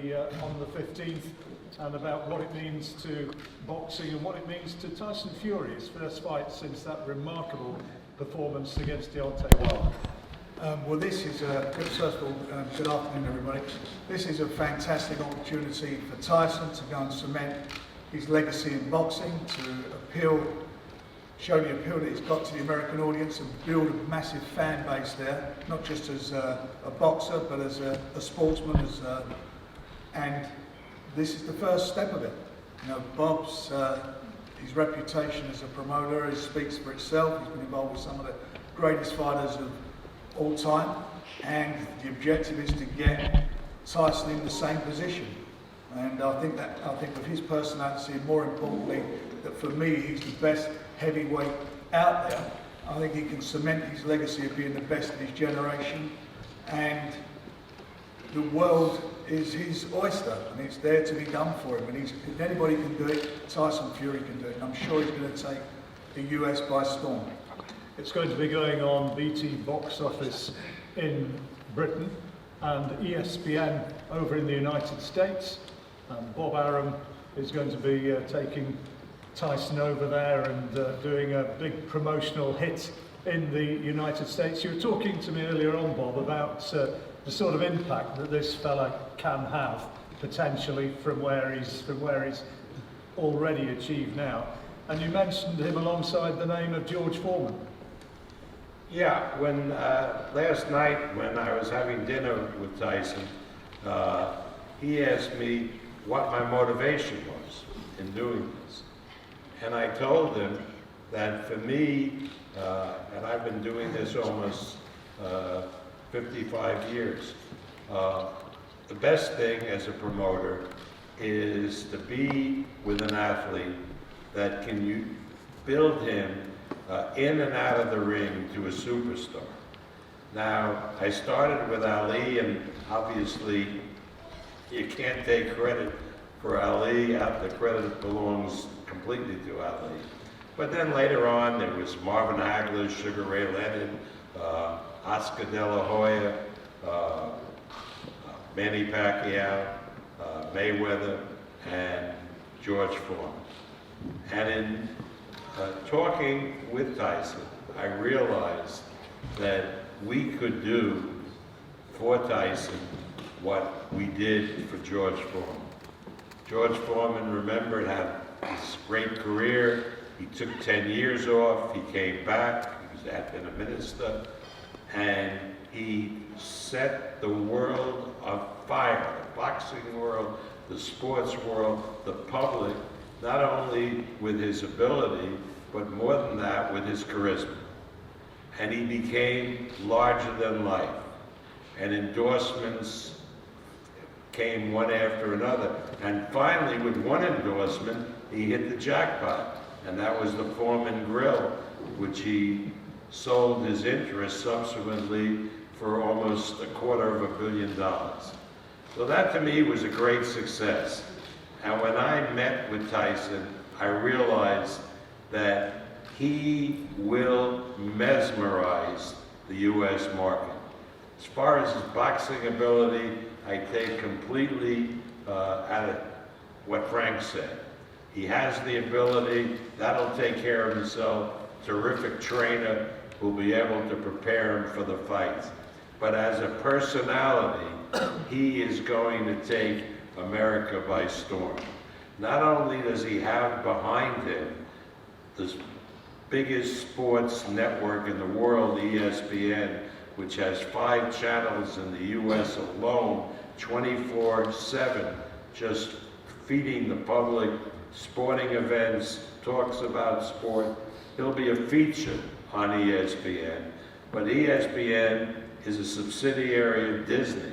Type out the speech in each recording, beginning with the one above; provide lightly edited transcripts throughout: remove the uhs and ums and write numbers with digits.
the 15th, and about what it means to boxing and what it means to Tyson Fury, his first fight since that remarkable performance against Deontay Wilder. Well, this is first of all, good afternoon, everybody. This is a fantastic opportunity for Tyson to go and cement his legacy in boxing, to show the appeal that he's got to the American audience and build a massive fan base there, not just as a boxer, but as a sportsman, and this is the first step of it. You know, Bob's, his reputation as a promoter speaks for itself. He's been involved with some of the greatest fighters of all time, and the objective is to get Tyson in the same position. And I think with his personality, and more importantly, that for me, he's the best heavyweight out there. I think he can cement his legacy of being the best of his generation, and the world is his oyster, and it's there to be done for him. And if anybody can do it, Tyson Fury can do it. And I'm sure he's going to take the US by storm. It's going to be going on BT Box Office in Britain and ESPN over in the United States. Bob ARUM is going to be taking Tyson over there and doing a big promotional hit in the United States. You were talking to me earlier on, Bob, about the sort of impact that this fella can have potentially from where he's already achieved now. And you mentioned him alongside the name of George Foreman. Yeah, when last night when I was having dinner with Tyson, he asked me what my motivation was in doing this. And I told him that for me, and I've been doing this almost 55 years, the best thing as a promoter is to be with an athlete that can you build him in and out of the ring to a superstar. Now, I started with Ali, and obviously you can't take credit for Ali. The credit belongs completely to Ali. But then later on, there was Marvin Hagler, Sugar Ray Leonard, Oscar De La Hoya, Manny Pacquiao, Mayweather, and George Foreman. And in talking with Tyson, I realized that we could do for Tyson what we did for George Foreman. George Foreman, remembered, had this great career. He took 10 years off, he came back, he had been a minister, and he set the world on fire, the boxing world, the sports world, the public, not only with his ability, but more than that, with his charisma. And he became larger than life. And endorsements came one after another. And finally, with one endorsement, he hit the jackpot. And that was the Foreman Grill, which he sold his interest subsequently for almost $250 million. So that to me was a great success. And when I met with Tyson, I realized that he will mesmerize the U.S. market. As far as his boxing ability, I take completely out of what Frank said. He has the ability, that'll take care of himself. Terrific trainer who'll be able to prepare him for the fights. But as a personality, he is going to take America by storm. Not only does he have behind him the biggest sports network in the world, ESPN, which has 5 channels in the US alone, 24/7, just feeding the public, sporting events, talks about sport. He'll be a feature on ESPN, but ESPN is a subsidiary of Disney,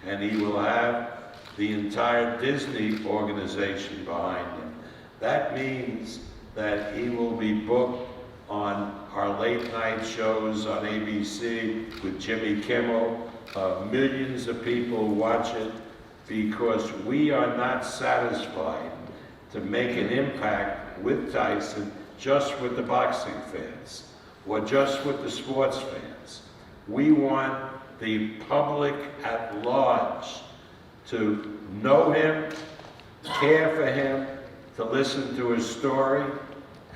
and he will have the entire Disney organization behind him. That means that he will be booked on our late night shows on ABC with Jimmy Kimmel. Millions of people watch it because we are not satisfied to make an impact with Tyson just with the boxing fans or just with the sports fans. We want the public at large to know him, care for him, to listen to his story,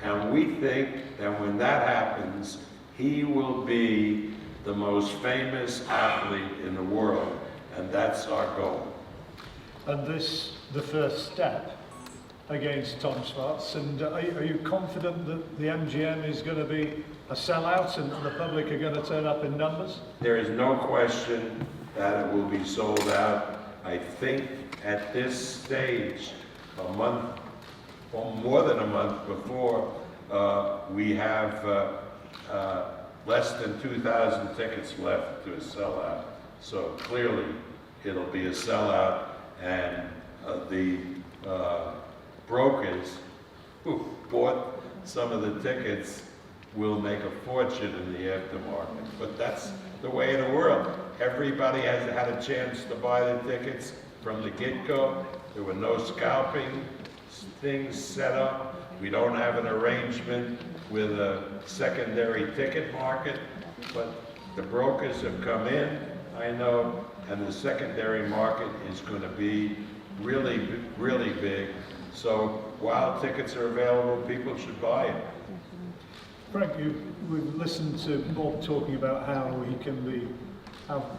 and we think that when that happens, he will be the most famous athlete in the world, and that's our goal. And this, the first step against Tom SCHWARZ, and are you confident that the MGM is going to be a sellout and the public are going to turn up in numbers? There is no question that it will be sold out. I think at this stage, a month, or more than a month before, we have less than 2,000 tickets left to sell out. So clearly, it'll be a sellout, and the brokers who bought some of the tickets will make a fortune in the aftermarket. But that's the way of the world. Everybody has had a chance to buy the tickets from the get-go. There were no scalping things set up. We don't have an arrangement with a secondary ticket market, but the brokers have come in, I know, and the secondary market is going to be really, really big. So while tickets are available, people should buy it. Frank, we've listened to Bob talking about how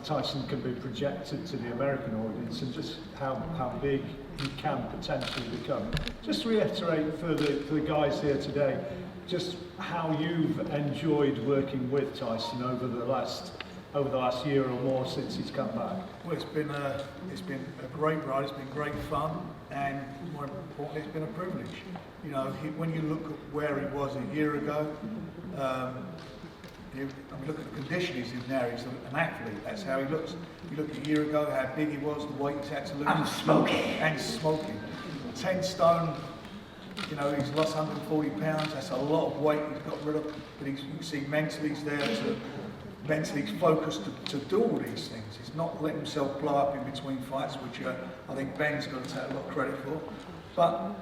Tyson can be projected to the American audience and just how big he can potentially become. Just to reiterate for the guys here today, just how you've enjoyed working with Tyson over the last year or more since he's come back. Well, it's been a great ride. It's been great fun, and more importantly, it's been a privilege. You know, when you look at where he was a year ago, you look at the condition he's in now. He's an athlete. That's how he looks. You look at a year ago, how big he was, the weight he's had to lose. And smoking. 10 stone. You know, he's lost 140 pounds. That's a lot of weight he's got rid of. But you can see mentally he's there mentally focused to do all these things. He's not letting himself blow up in between fights, which I think Ben's got to take a lot of credit for. But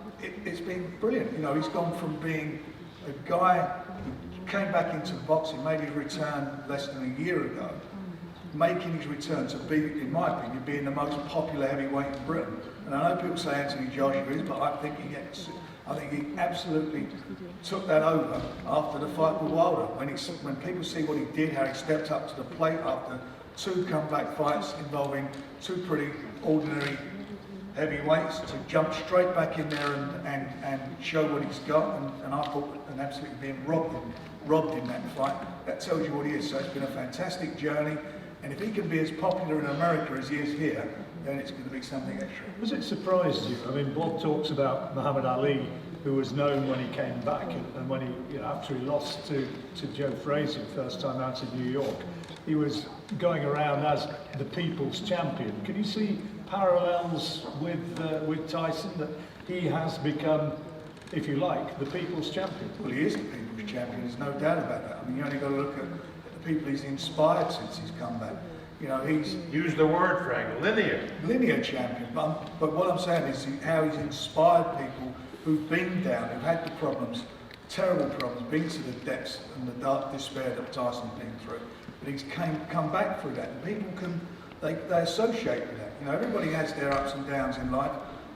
it's been brilliant. You know, he's gone from being a guy who came back into boxing, made his return less than a year ago, making his return to be, in my opinion, being the most popular heavyweight in Britain. And I know people say Anthony Joshua is, but I think he absolutely took that over after the fight with Wilder. When people see what he did, how he stepped up to the plate after 2 comeback fights involving 2 pretty ordinary heavyweights, to jump straight back in there and show what he's got, and I thought and absolutely being robbed in that fight. That tells you what he is. So it's been a fantastic journey, and if he can be as popular in America as he is here, then it's going to be something extra. Was it surprised you? I mean, Bob talks about Muhammad Ali, who was known when he came back, and when he, after he lost to Joe Frazier first time out in New York, he was going around as the people's champion. Can you see parallels with Tyson, that he has become, if you like, the people's champion? Well, he is the people's champion. There's no doubt about that. I mean, you only got to look at the people he's inspired since he's come back. You know, he's... Use the word, Frank, linear champion. But what I'm saying is how he's inspired people who've been down, who've had the problems, terrible problems, been to the depths and the dark despair that Tyson's been through. But he's come back through that. And people they associate with that. You know, everybody has their ups and downs in life,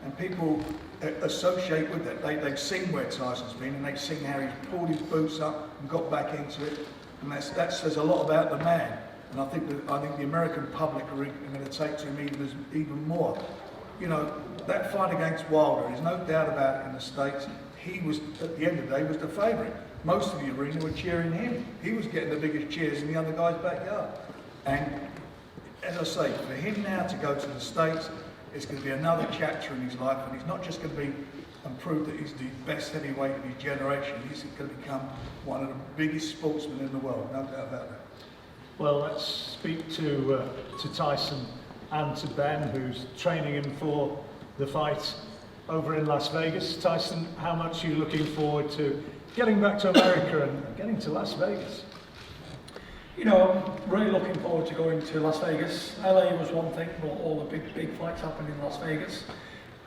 and people associate with that. They've seen where Tyson's been, and they've seen how he's pulled his boots up and got back into it. And that says a lot about the man. And I think the American public are going to take to him even more. You know, that fight against Wilder, there's no doubt about it in the States, he was, at the end of the day, was the favourite. Most of the arena were cheering him. He was getting the biggest cheers in the other guy's backyard. And as I say, for him now to go to the States, it's going to be another chapter in his life, and he's not just going to be and prove that he's the best heavyweight of his generation. He's going to become one of the biggest sportsmen in the world, no doubt about that. Well, let's speak to Tyson and to Ben, who's training him for the fight over in Las Vegas. Tyson, how much are you looking forward to getting back to America and getting to Las Vegas? You know, I'm really looking forward to going to Las Vegas. LA was one thing, but all the big fights happened in Las Vegas.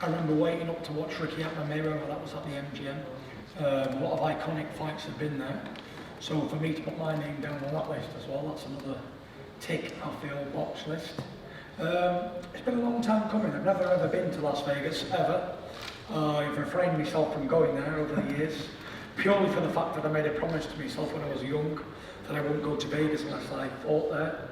I remember waiting up to watch Ricky at Mayweather, that was at the MGM. A lot of iconic fights have been there. So for me to put my name down on that list as well, that's another tick off the old box list. It's been a long time coming. I've never ever been to Las Vegas, ever. I've refrained myself from going there over the years, purely for the fact that I made a promise to myself when I was young that I wouldn't go to Vegas unless I fought there.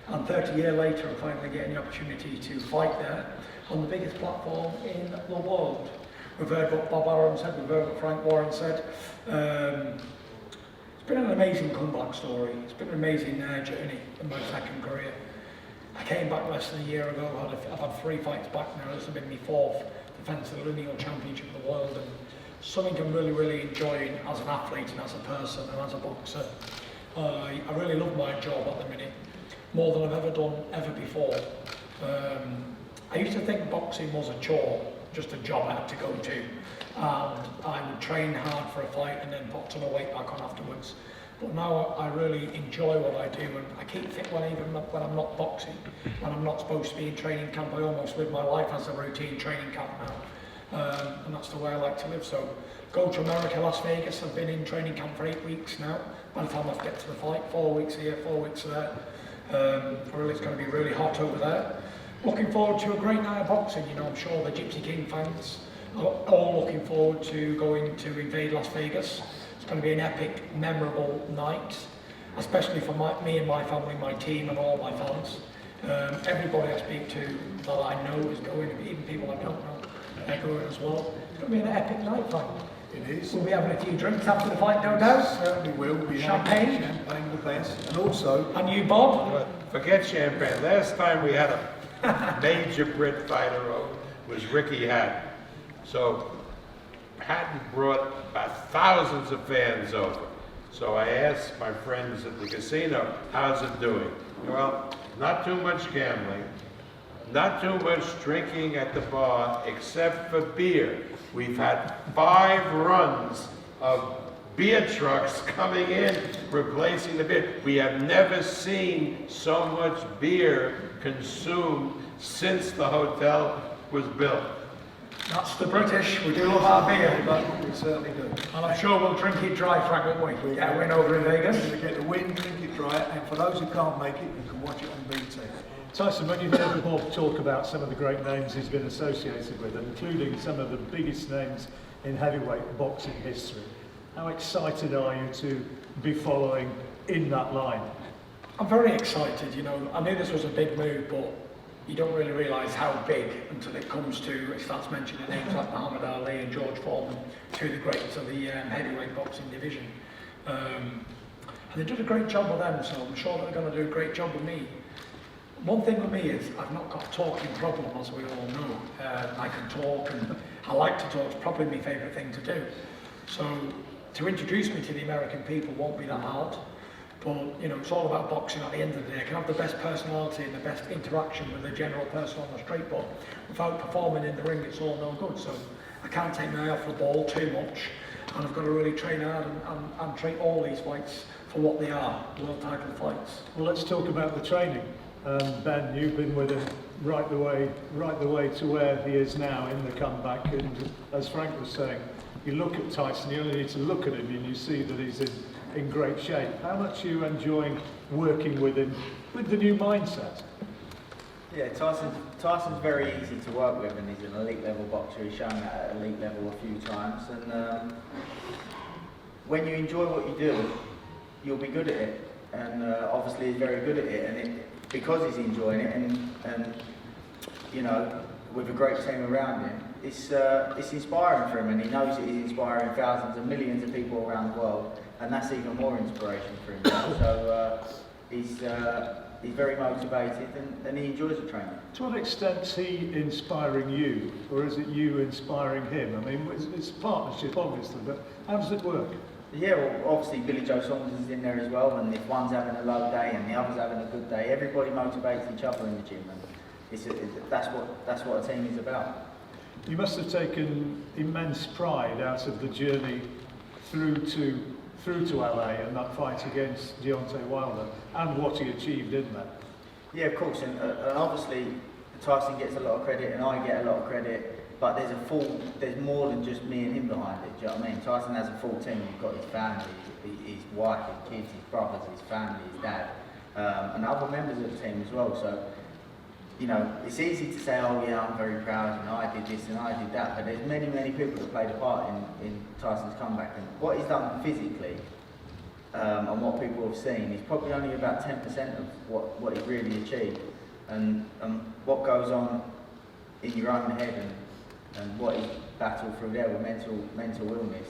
And 30 years later, I'm finally getting the opportunity to fight there on the biggest platform in the world. We've heard what Bob ARUM said, we've heard what Frank Warren said. It's been an amazing comeback story. It's been an amazing journey in my second career. I came back less than a year ago. I've had 3 fights back now. This has been my 4th defence of the lineal championship of the world, and something I'm really, really enjoying as an athlete and as a person and as a boxer. I really love my job at the minute, more than I've ever done ever before. I used to think boxing was a chore, just a job I had to go to, and I would train hard for a fight and then put some weight back on afterwards. But now I really enjoy what I do, and I keep fit even when I'm not boxing. When I'm not supposed to be in training camp, I almost live my life as a routine training camp now. And that's the way I like to live. So go to America, Las Vegas. I've been in training camp for 8 weeks now. By the time I get to the fight, 4 weeks here, 4 weeks there. Really, it's going to be really hot over there. Looking forward to a great night of boxing. You know, I'm sure the Gypsy King fans are all looking forward to going to invade Las Vegas. It's going to be an epic, memorable night, especially for me and my family, my team, and all my fans. Everybody I speak to that I know is going, even people I don't know, they're going as well. It's going to be an epic night, Frank. It is. We'll be having a few drinks after the fight, no doubt. Certainly will. Be Champagne. Champagne the best. And also, And you, Bob? Forget champagne. Last time we had a major Brit fighter was Ricky Hatton. So Hatton brought about thousands of fans over. So I asked my friends at the casino, how's it doing? Well, not too much gambling, not too much drinking at the bar, except for beer. We've had 5 runs of beer trucks coming in, replacing the beer. We have never seen so much beer consumed since the hotel was built. That's the British. We do love our beer. but we certainly do. And I'm sure we'll drink it dry, Frank, won't we? Get a win over in Vegas. We're going to get the win, drink it dry, and for those who can't make it, you can watch it on BT. Tyson, when you've heard Bob talk about some of the great names he's been associated with, including some of the biggest names in heavyweight boxing history, how excited are you to be following in that line? I'm very excited, you know. I knew this was a big move, but you don't really realise how big until it starts mentioning names like Muhammad Ali and George Foreman, 2 of the greats of the heavyweight boxing division. And they did a great job with them, so I'm sure they're going to do a great job with me. One thing with me is I've not got a talking problem, as we all know. I can talk, and I like to talk. It's probably my favourite thing to do. So to introduce me to the American people won't be that hard. But, you know, it's all about boxing at the end of the day. I can have the best personality and the best interaction with the general person on the street, but without performing in the ring, it's all no good. So I can't take my eye off the ball too much, and I've got to really train hard and treat all these fights for what they are, world title fights. Well, let's talk about the training. Ben, you've been with him right the way to where he is now in the comeback. And as Frank was saying, you look at Tyson, you only need to look at him and you see that he's in great shape. How much are you enjoying working with him with the new mindset? Yeah, Tyson's very easy to work with, and he's an elite level boxer. He's shown that at elite level a few times, and when you enjoy what you do, you'll be good at it. And obviously he's very good at it, and because he's enjoying it, and you know, with a great team around him, it's inspiring for him, and he knows that he's inspiring thousands and millions of people around the world, and that's even more inspiration for him now. So he's very motivated, and he enjoys the training. To what extent is he inspiring you, or is it you inspiring him? I mean, it's a partnership, obviously, but how does it work? Yeah, well, obviously Billy Joe Saunders is in there as well, and if one's having a low day and the other's having a good day, everybody motivates each other in the gym, and that's what a team is about. You must have taken immense pride out of the journey through to LA and that fight against Deontay Wilder and what he achieved in that. Yeah, of course, and obviously Tyson gets a lot of credit and I get a lot of credit, but there's more than just me and him behind it. Do you know what I mean? Tyson has a full team. He's got his family, his wife, his kids, his brothers, his family, his dad, and other members of the team as well. So you know, it's easy to say, oh yeah, I'm very proud, and I did this and I did that, but there's many, many people that played a part in Tyson's comeback, and what he's done physically, and what people have seen, is probably only about 10% of what he really achieved, and what goes on in your own head and what he's battled through there with mental illness.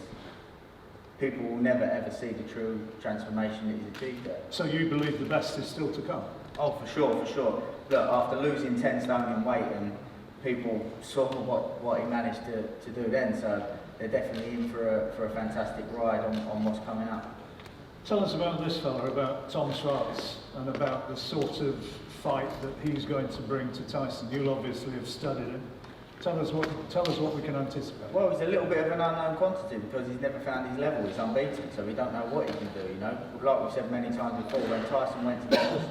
People will never ever see the true transformation that he's achieved there. So you believe the best is still to come? Oh, for sure, for sure. Look, after losing 10 stone in weight, and people saw what he managed to do then, so they're definitely in for a fantastic ride on what's coming up. Tell us about this fella, about Tom SCHWARZ, and about the sort of fight that he's going to bring to Tyson. You'll obviously have studied him. Tell us what we can anticipate. Well, he's a little bit of an unknown quantity because he's never found his level. He's unbeaten, so we don't know what he can do, you know. Like we've said many times before, when Tyson went to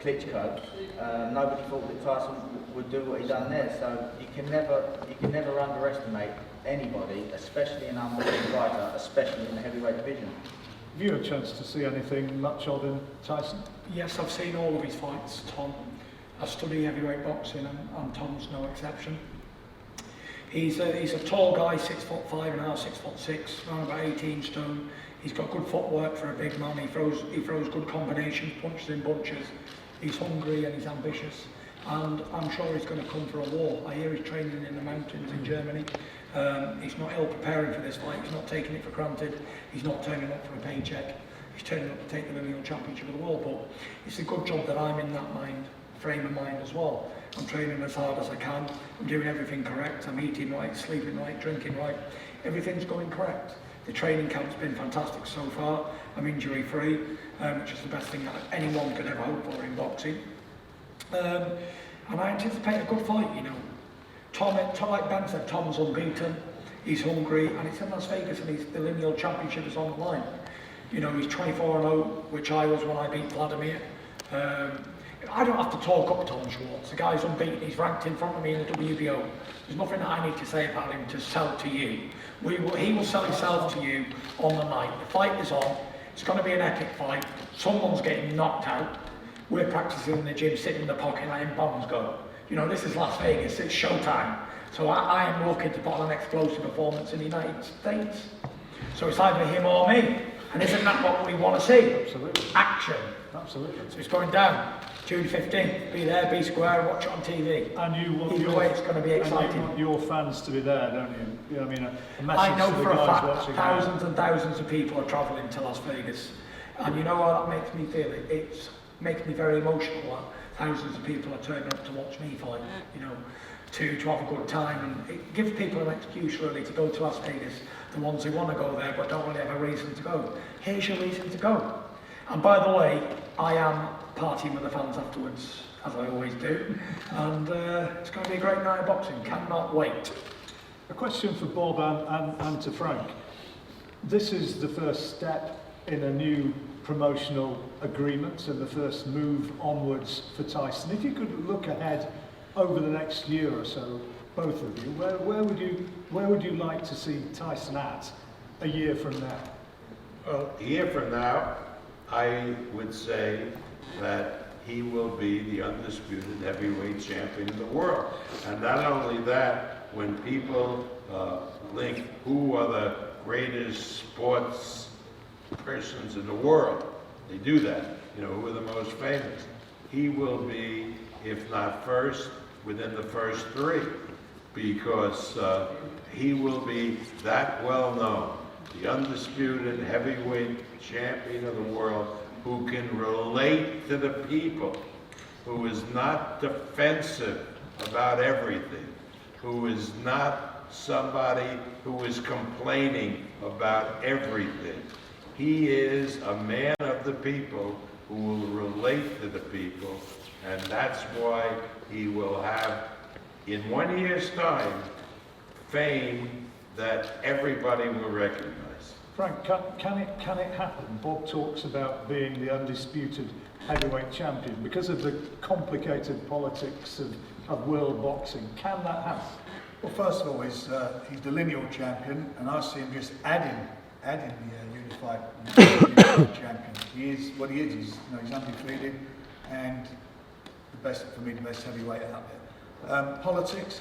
Klitschko, nobody thought that Tyson would do what he done there. So you can never underestimate anybody, especially an unbeaten fighter, especially in the heavyweight division. Have you had a chance to see anything much of him, Tyson? Yes, I've seen all of his fights, Tom. I study heavyweight boxing, and Tom's no exception. He's a tall guy, 6'5.5", 6'6", around about 18 stone. He's got good footwork for a big man. He throws good combinations, punches in bunches. He's hungry and he's ambitious, and I'm sure he's going to come for a war. I hear he's training in the mountains in Germany. He's not ill preparing for this fight. He's not taking it for granted. He's not turning up for a paycheck. He's turning up to take the lineal championship of the world. But it's a good job that I'm in that frame of mind as well. I'm training as hard as I can. I'm doing everything correct. I'm eating right, sleeping right, drinking right. Everything's going correct. The training camp's been fantastic so far. I'm injury free, which is the best thing that anyone could ever hope for in boxing. And I anticipate a good fight, you know. Tom, like Ben said, Tom's unbeaten. He's hungry, and it's in Las Vegas, and the lineal championship is on the line. You know, he's 24-0, which I was when I beat Vladimir. I don't have to talk up Tom SCHWARZ. The guy's unbeaten. He's ranked in front of me in the WBO. There's nothing that I need to say about him to sell to you. He will sell himself to you on the night. The fight is on. It's going to be an epic fight. Someone's getting knocked out. We're practicing in the gym, sitting in the pocket, letting bombs go. You know, this is Las Vegas. It's showtime. So I am looking to put on an explosive performance in the United States. So it's either him or me. And isn't that what we want to see? Absolutely. Action. Absolutely. So it's going down. June 15th, be there, be square, and watch it on TV. And you want Either way, it's going to be exciting. You want your fans to be there, don't you? You know, I mean, a message I know to the for a guys fact watching. thousands and thousands of people are travelling to Las Vegas. And you know what that makes me feel? It makes me very emotional that thousands of people are turning up to watch me fight, you know, to have a good time. And it gives people an excuse really to go to Las Vegas, the ones who want to go there but don't really have a reason to go. Here's your reason to go. And by the way, I am partying with the fans afterwards, as I always do. And it's going to be a great night of boxing. Cannot wait. A question for Bob and to Frank. This is the first step in a new promotional agreement and the first move onwards for Tyson. If you could look ahead over the next year or so, both of you, where would you like to see Tyson at a year from now? Well, a year from now, I would say that he will be the undisputed heavyweight champion of the world. And not only that, when people link who are the greatest sports persons in the world, they do that. You know, who are the most famous? He will be, if not first, within the first three, because he will be that well known, the undisputed heavyweight champion of the world, who can relate to the people, who is not defensive about everything, who is not somebody who is complaining about everything. He is a man of the people who will relate to the people, and that's why he will have, in 1 year's time, fame that everybody will recognize. Frank, can it happen? Bob talks about being the undisputed heavyweight champion because of the complicated politics of world boxing. Can that happen? Well, first of all, he's the lineal champion, and I see him just adding the unified champion. He is what he is. He's undefeated, and the for me, the best heavyweight out there. Politics.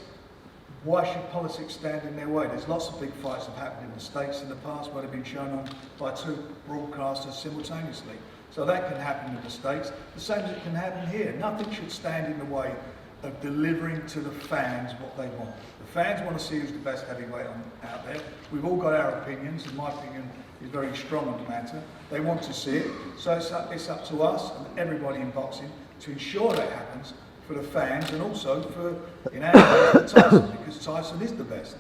Why should politics stand in their way? There's lots of big fights that have happened in the States in the past where they've been shown on by 2 broadcasters simultaneously. So that can happen in the States. The same as it can happen here. Nothing should stand in the way of delivering to the fans what they want. The fans want to see who's the best heavyweight out there. We've all got our opinions, and my opinion is very strong on the matter. They want to see it. So it's up to us and everybody in boxing to ensure that happens for the fans and also for, in our case, for Tyson, because Tyson is the best.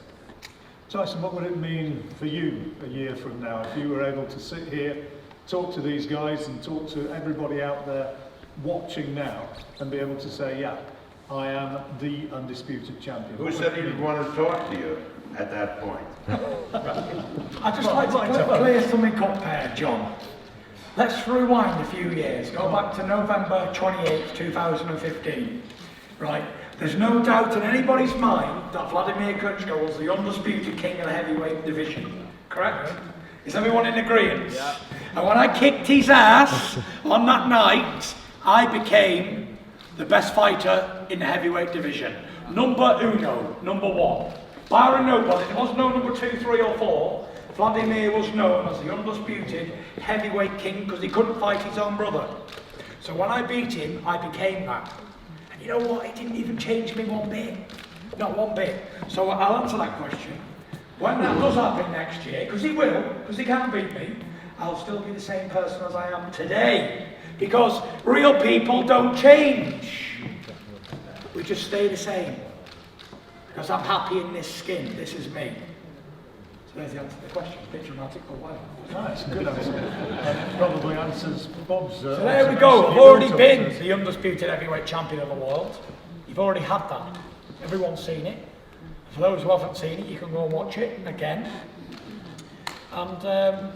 Tyson, what would it mean for you a year from now if you were able to sit here, talk to these guys and talk to everybody out there watching now and be able to say, yeah, I am the undisputed champion? Who said he would want to talk to you at that point? I'd just like to clear something up here, John. Let's rewind a few years. Go back to November 28th, 2015. Right? There's no doubt in anybody's mind that Vladimir Klitschko was the undisputed king of the heavyweight division. Correct? Is everyone in agreement? Yeah. And when I kicked his ass on that night, I became the best fighter in the heavyweight division. Number 1. Barring nobody, there was no number 2, 3 or 4. Vladimir was known as the undisputed heavyweight king because he couldn't fight his own brother. So when I beat him, I became that. And you know what? It didn't even change me one bit. Not one bit. So I'll answer that question. When that does happen next year, because he will, because he can't beat me, I'll still be the same person as I am today. Because real people don't change. We just stay the same. Because I'm happy in this skin. This is me. So there's the answer to the question. A bit dramatic, but why? That's a good answer. And probably answers Bob's. So there we go. I've already been the undisputed heavyweight champion of the world. You've already had that. Everyone's seen it. For those who haven't seen it, you can go and watch it again. And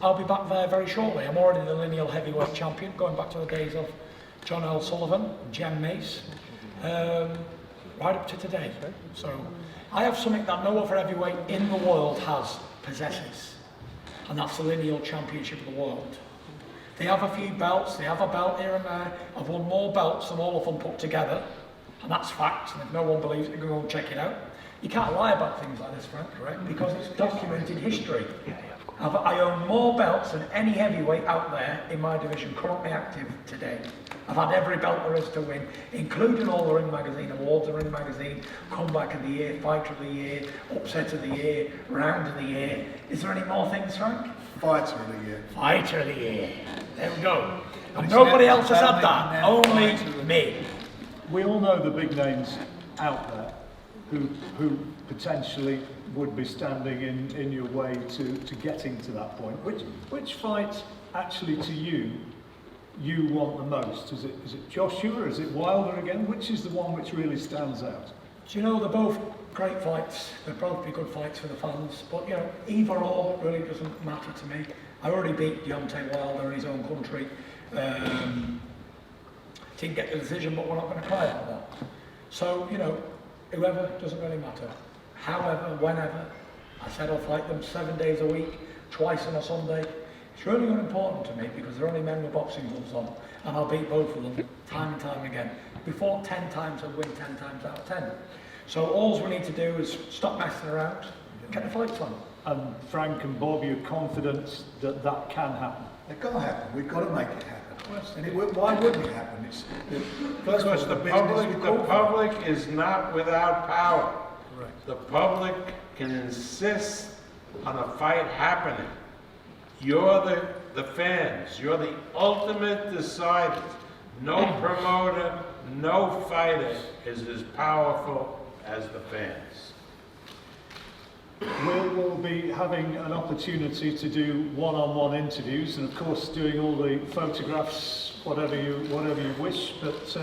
I'll be back there very shortly. I'm already the lineal heavyweight champion, going back to the days of John L. Sullivan, Jem Mace, right up to today. So I have something that no other heavyweight in the world possesses, and that's the lineal championship of the world. They have a few belts, they have a belt here and there. I've won more belts than all of them put together, and that's fact, and if no one believes it, go and check it out. You can't lie about things like this, Frank, correct? Because it's documented history. I own more belts than any heavyweight out there in my division currently active today. I've had every belt there is to win, including all the Ring Magazine awards, the Ring Magazine Comeback of the Year, Fighter of the Year, Upset of the Year, Round of the Year. Is there any more things, Frank? Fighter of the Year. Fighter of the Year. There we go. And nobody else has had that, only me. We all know the big names out there who potentially would be standing in your way to getting to that point. Which fight actually to you want the most? Is it Joshua? Is it Wilder again? Which is the one which really stands out? Do you know, they're both great fights. They'll both be good fights for the fans. But you know, either or really doesn't matter to me. I already beat Deontay Wilder in his own country. Didn't get the decision, but we're not going to cry about that. So you know, whoever, doesn't really matter. However, whenever, I said I'll fight them 7 days a week, twice on a Sunday. It's really unimportant to me because they're only men with boxing gloves on, and I'll beat both of them time and time again. Before 10 times, I'd win 10 times out of 10. So all we need to do is stop messing around, get the fights on. And Frank and Bob, you're confident that that can happen? It can't happen. We've got to make it happen. And why wouldn't it happen? Because the public is not without power. Correct. The public can insist on a fight happening. You're the fans. You're the ultimate deciders. No promoter, no fighter is as powerful as the fans. We'll be having an opportunity to do one-on-one interviews, and of course doing all the photographs, whatever you wish. But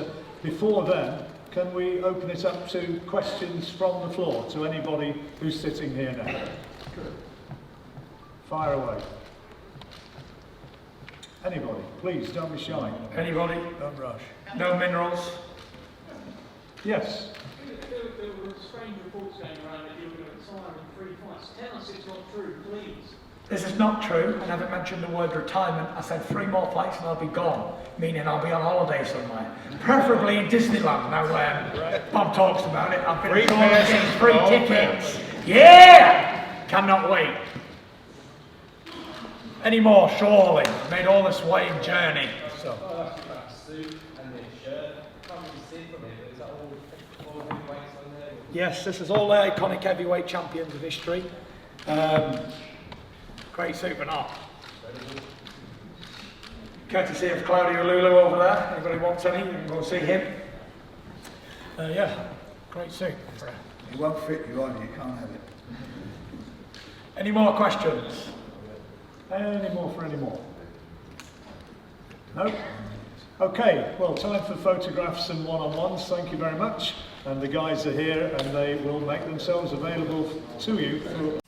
before then, can we open it up to questions from the floor to anybody who's sitting here now? Good. Fire away. Anybody, please don't be shy. Anybody? Don't rush. No minerals? Yes. There were strange reports going around that you were going to retire in 3 fights. Tell us it's not true, please. This is not true. I never mentioned the word retirement. I said 3 more fights and I'll be gone, meaning I'll be on holiday somewhere, preferably in Disneyland. Now, Bob talks about it. I've been Free told passes getting for free all tickets. Yeah! Cannot wait. Any more? Surely. Made all this way journey. So. Yes, this is all the iconic heavyweight champions of history. Great suit, but not. Courtesy of Claudio Lulu over there. Anybody wants any, you can go see him. Yeah, great suit. It won't fit you on, you can't have it. Any more questions? Any more for any more? No? Okay, well, time for photographs and one-on-ones. Thank you very much. And the guys are here and they will make themselves available to you for